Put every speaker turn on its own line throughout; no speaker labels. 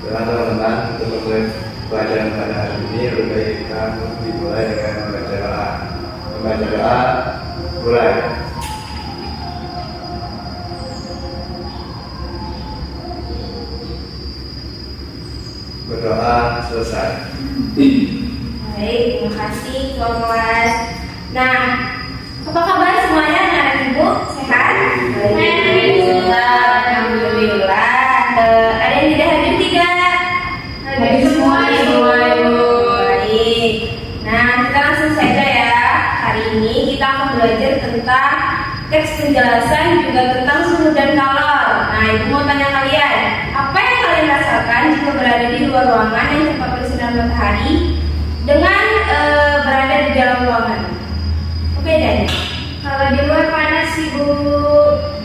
Teman-teman, untuk memulai pelajaran pada hari ini, lebih baik kita dimulai dengan membaca doa. Membaca doa, mulai. Berdoa selesai.
Baik, terima kasih Tuan kelas. Nah, apa kabar semuanya anak-anak ibu? Sehat? Alhamdulillah. Ada yang tidak hadir tidak? Hadir semua ibu. Baik. Nah, kita langsung saja ya. Hari ini kita akan belajar tentang teks penjelasan juga tentang suhu dan kalor. Nah, ibu mau tanya kalian, apa yang kalian rasakan jika berada di luar ruangan yang cepat bersinar matahari dengan berada di dalam ruangan? Apa bedanya? Kalau di luar panas ibu,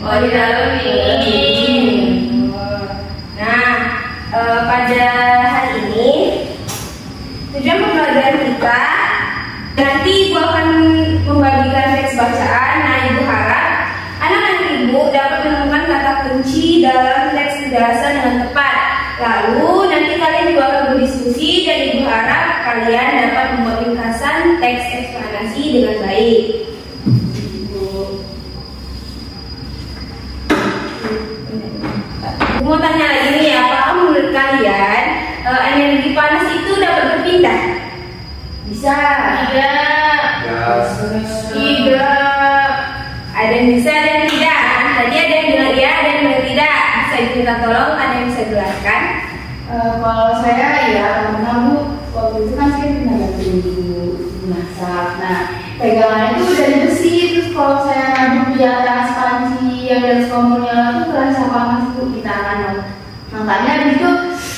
oh di dalam ini. Nah, pada hari ini tujuan pembelajaran kita, nanti ibu akan membagikan teks bacaan. Nah, ibu harap anak-anak ibu dapat menemukan kata kunci dalam teks penjelasan dengan tepat. Lalu nanti kalian juga akan berdiskusi dan ibu harap kalian dapat membuat ringkasan teks eksplanasi dengan baik. Ibu mau tanya lagi nih, apakah menurut kalian energi panas itu dapat berpindah? Bisa? Tidak. Ada yang bisa, ada yang tidak. Tadi ada yang bilang ya, ada yang bilang tidak. Bisa diminta tolong, ada yang bisa jelaskan?
Kalau saya ya, karena Bu, waktu itu kan saya pernah bantu masak. Nah, pegangannya itu dari besi. Terus kalau saya ngaduk di atas panci yang dari kompornya itu terasa panas Bu di tangan. Makanya itu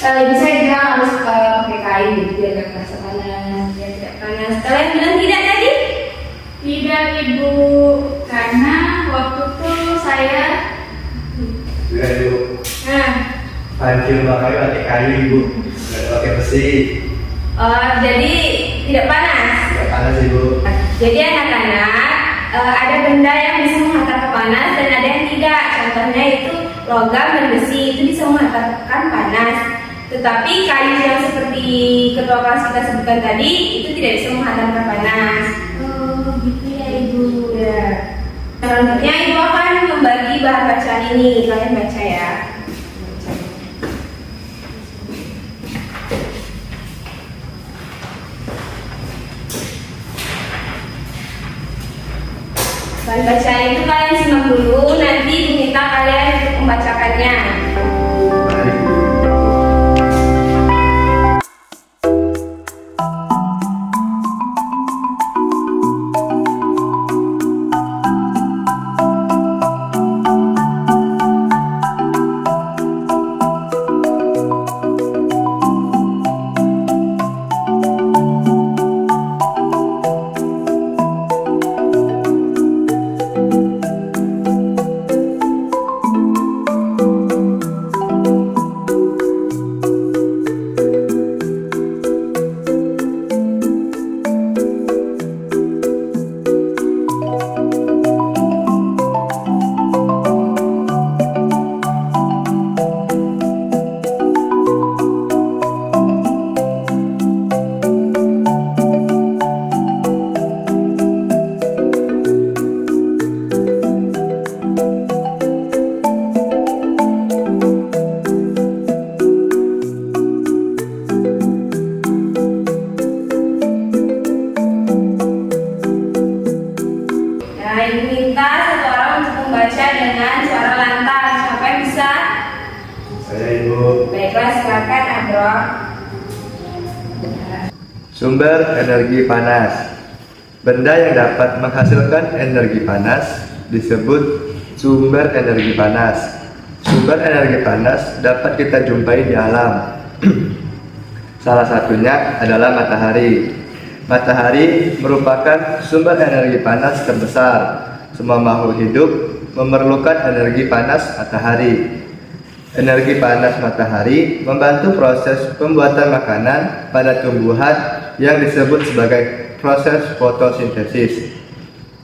bisa dia harus pakai kain biar nggak terasa panas.
Ya, tidak panas. Kalian bilang tidak tadi?
Tidak Ibu, karena waktu itu saya
Tidak ibu.
Nah,
Panci bakar pakai kayu ibu, nggak pakai besi.
jadi tidak panas.
Nggak panas ibu.
Jadi anak-anak, ada benda yang bisa menghantarkan panas dan ada yang tidak. Contohnya itu logam dan besi, itu bisa menghantarkan panas. Tetapi kayu yang seperti ketua kelas kita sebutkan tadi, itu tidak bisa menghantarkan panas.
oh gitu ya Ibu.
Ya. Selanjutnya ibu akan membagi bahan bacaan ini. Kalian baca ya. Bahan bacaan itu kalian simak dulu. Nanti diminta kalian untuk membacakannya.
Mari.
silakan Andro.
Sumber energi panas. Benda yang dapat menghasilkan energi panas disebut sumber energi panas. Sumber energi panas dapat kita jumpai di alam. Salah satunya adalah matahari. Matahari merupakan sumber energi panas terbesar. Semua makhluk hidup memerlukan energi panas matahari. Energi panas matahari membantu proses pembuatan makanan pada tumbuhan yang disebut sebagai proses fotosintesis.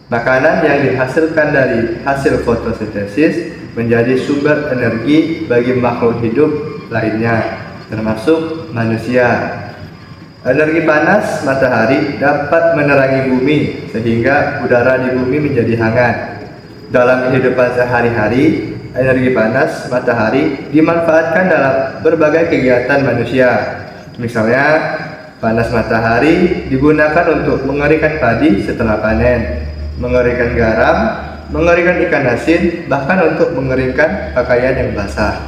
Makanan yang dihasilkan dari hasil fotosintesis menjadi sumber energi bagi makhluk hidup lainnya. termasuk manusia. Energi panas matahari dapat menerangi bumi sehingga udara di bumi menjadi hangat. Dalam kehidupan sehari-hari, energi panas matahari dimanfaatkan dalam berbagai kegiatan manusia. Misalnya, panas matahari digunakan untuk mengeringkan padi setelah panen, mengeringkan garam, mengeringkan ikan asin, bahkan untuk mengeringkan pakaian yang basah.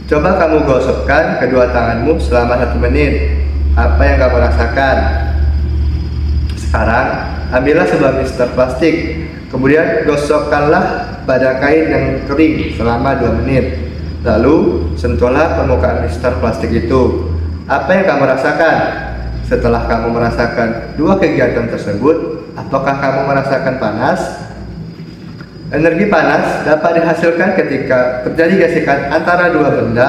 Coba kamu gosokkan kedua tanganmu selama 1 menit. Apa yang kamu rasakan? Sekarang, ambillah sebuah mister plastik. Kemudian gosokkanlah pada kain yang kering selama 2 menit. Lalu, sentuhlah permukaan mister plastik itu. Apa yang kamu rasakan? Setelah kamu merasakan dua kegiatan tersebut, apakah kamu merasakan panas? Energi panas dapat dihasilkan ketika terjadi gesekan antara dua benda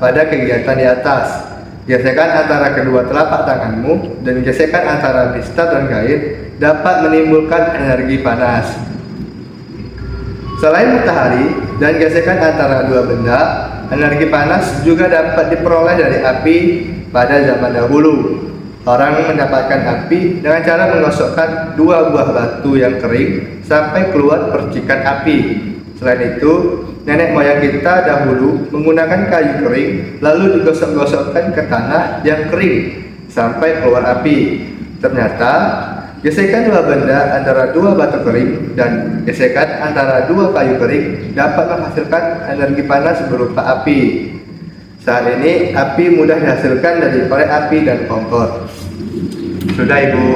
pada kegiatan di atas. Gesekan antara kedua telapak tanganmu dan gesekan antara mister dan kain dapat menimbulkan energi panas. Selain matahari dan gesekan antara dua benda, energi panas juga dapat diperoleh dari api pada zaman dahulu. Orang mendapatkan api dengan cara menggosokkan dua buah batu yang kering sampai keluar percikan api. Selain itu, nenek moyang kita dahulu menggunakan kayu kering lalu digosok-gosokkan ke tanah yang kering sampai keluar api. Ternyata, gesekan dua benda antara dua batu kering dan gesekan antara dua kayu kering dapat menghasilkan energi panas berupa api. Saat ini, api mudah dihasilkan dari korek api dan kompor. Sudah, Ibu.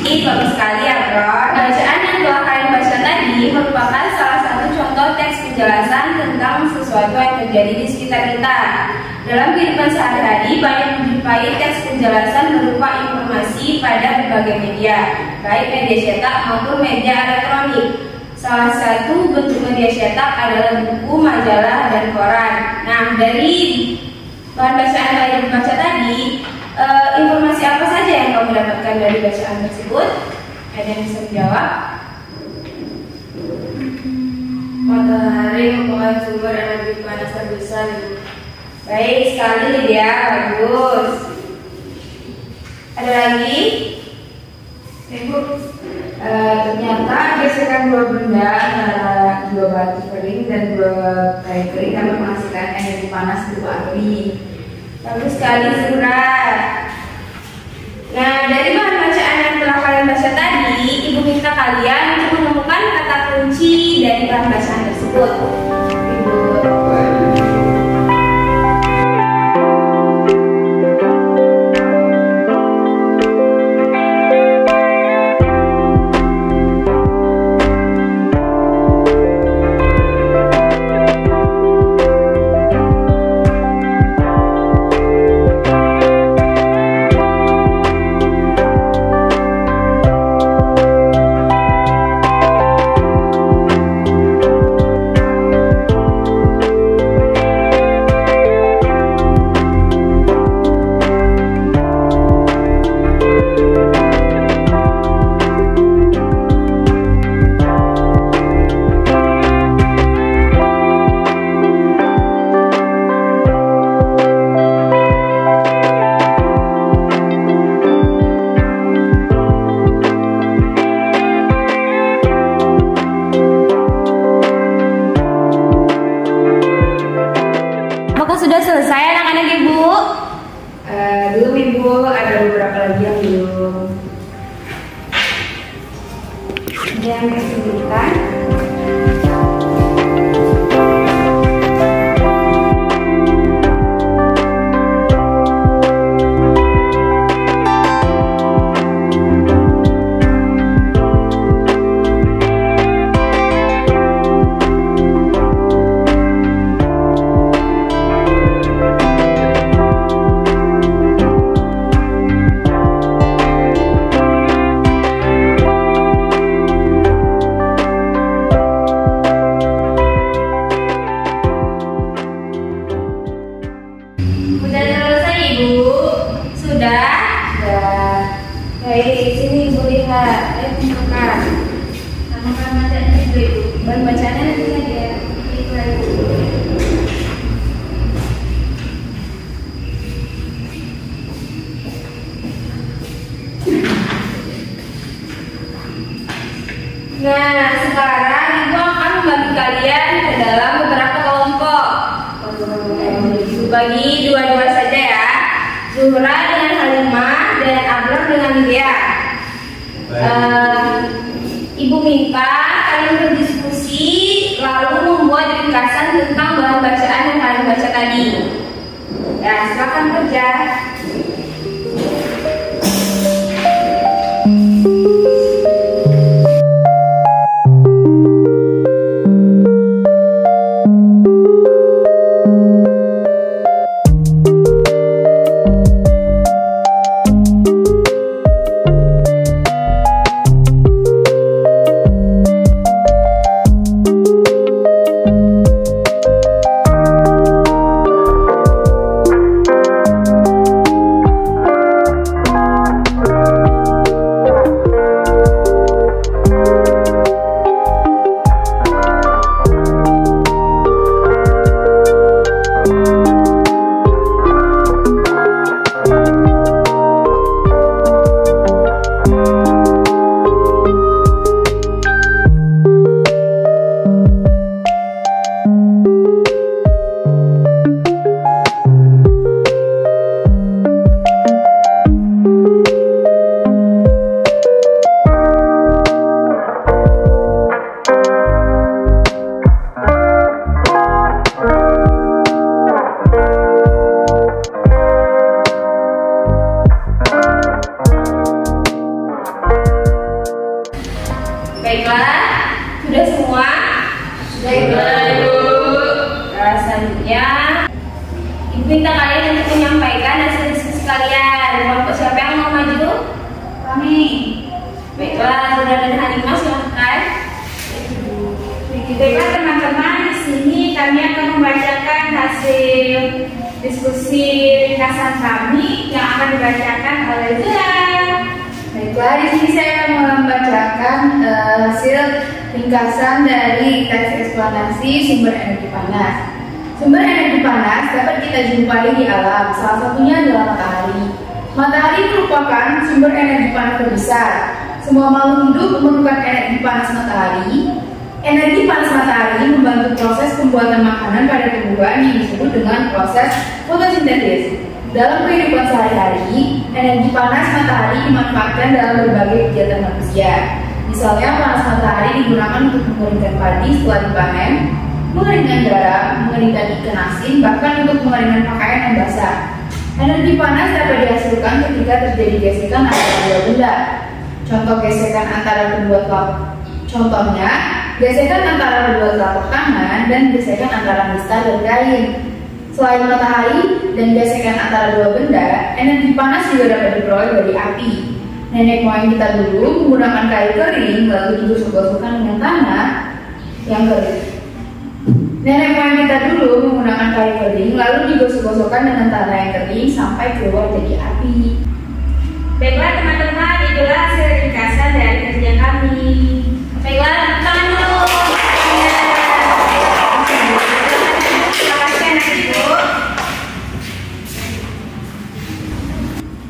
Ini bagus sekali ya, Bro. Bacaan yang telah kalian baca tadi merupakan salah satu contoh teks penjelasan tentang sesuatu yang terjadi di sekitar kita. Dalam kehidupan sehari-hari, banyak menjumpai teks penjelasan berupa informasi pada berbagai media, baik media cetak maupun media elektronik. Salah satu bentuk media cetak adalah buku, majalah, dan koran. Nah, dari bahan bacaan kalian baca tadi, informasi apa saja yang kamu dapatkan dari bacaan tersebut? Ada yang bisa menjawab?
Matahari merupakan sumber energi panas terbesar.
Baik sekali, Lydia. Bagus. Ada lagi?
Ibu, ternyata gesekan dua benda antara dua batu kering dan dua kayu kering dapat menghasilkan energi panas berupa api.
Bagus sekali, Zura. Nah, dari bahan bacaan yang telah kalian baca tadi, Ibu minta kalian untuk menemukan kata kunci dari bahan bacaan tersebut. Ibu. Sudah selesai anak-anak Ibu?
Belum Ibu, ada beberapa lagi yang belum.
Ada yang disebutkan? Sudah selesai Ibu? Sudah? Sudah. Baik, sini Ibu lihat. Tunjukkan. Nama bacaannya itu Ibu. Bahan bacaannya nanti saja. Itu Ibu. Nah, sekarang Ibu akan membagi kalian ke dalam beberapa kelompok. Bagi dua-dua saja ya. Zuhra dengan Halimah dan Abrar dengan Lydia. Ibu minta kalian berdiskusi lalu membuat ringkasan tentang bahan bacaan yang kalian baca tadi. Ya, silakan kerja. Baiklah, sudah semua? Baiklah, Ibu. Selanjutnya, Ibu minta kalian untuk menyampaikan hasil diskusi kalian. Kelompok siapa yang mau maju?
Kami.
Baiklah, Zuhra dan Halimah silahkan.
Baiklah teman-teman, di sini kami akan membacakan hasil diskusi ringkasan kami yang akan dibacakan oleh Zuhra. Baiklah, di sini saya akan membacakan hasil ringkasan dari teks eksplanasi sumber energi panas. Sumber energi panas dapat kita jumpai di alam, salah satunya adalah matahari. Matahari merupakan sumber energi panas terbesar. Semua makhluk hidup memerlukan energi panas matahari. Energi panas matahari membantu proses pembuatan makanan pada tumbuhan yang disebut dengan proses fotosintesis. Dalam kehidupan sehari-hari, energi panas matahari dimanfaatkan dalam berbagai kegiatan manusia. Misalnya, panas matahari digunakan untuk mengeringkan padi setelah dipanen, mengeringkan garam, mengeringkan ikan asin, bahkan untuk mengeringkan pakaian yang basah. Energi panas dapat dihasilkan ketika terjadi gesekan antara dua benda. Contohnya, gesekan antara kedua telapak tangan dan gesekan antara nista dan kain. Selain matahari dan gesekan antara dua benda, energi panas juga dapat diperoleh dari api. Nenek moyang kita dulu menggunakan kayu kering lalu digosok-gosokkan dengan tanah yang kering. Nenek moyang kita dulu menggunakan kayu kering lalu digosok-gosokkan dengan tanah yang kering sampai keluar jadi api.
Baiklah teman-teman, itulah hasil ringkasan dari kerja kami. Baiklah, tangan dulu.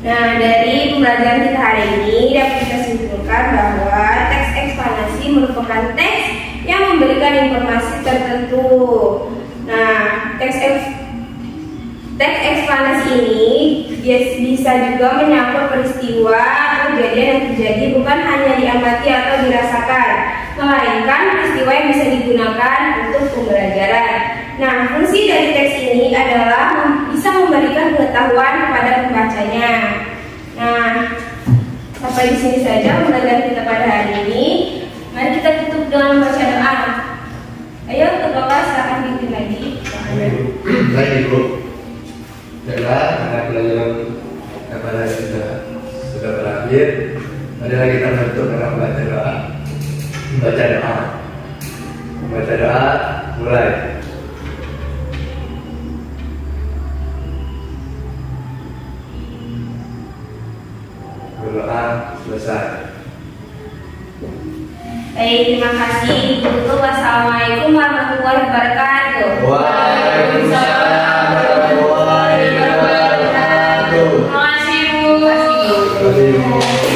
Nah, dari pembelajaran kita hari ini dapat kita simpulkan bahwa teks eksplanasi merupakan teks yang memberikan informasi tertentu. Nah, teks eksplanasi ini bisa juga menyangkut peristiwa atau kejadian yang terjadi bukan hanya diamati atau dirasakan, melainkan peristiwa yang bisa digunakan untuk pembelajaran. Nah, fungsi dari teks ini adalah bisa memberikan pengetahuan kepada pembacanya. Nah, sampai di sini saja pembelajaran kita pada hari ini. Mari kita tutup dengan membaca doa. Ayo, ketua kelas silakan bimbing lagi.
Baik Ibu. Baiklah, karena pelajaran kepada sudah berakhir. Marilah kita menutup dengan membaca doa. Membaca doa, mulai. Berdoa selesai.
Baik, terima kasih. Tutup. Wassalamualaikum warahmatullahi wabarakatuh.
Waalaikumsalam warahmatullahi wabarakatuh.
Terima kasih, Bu.
Terima kasih.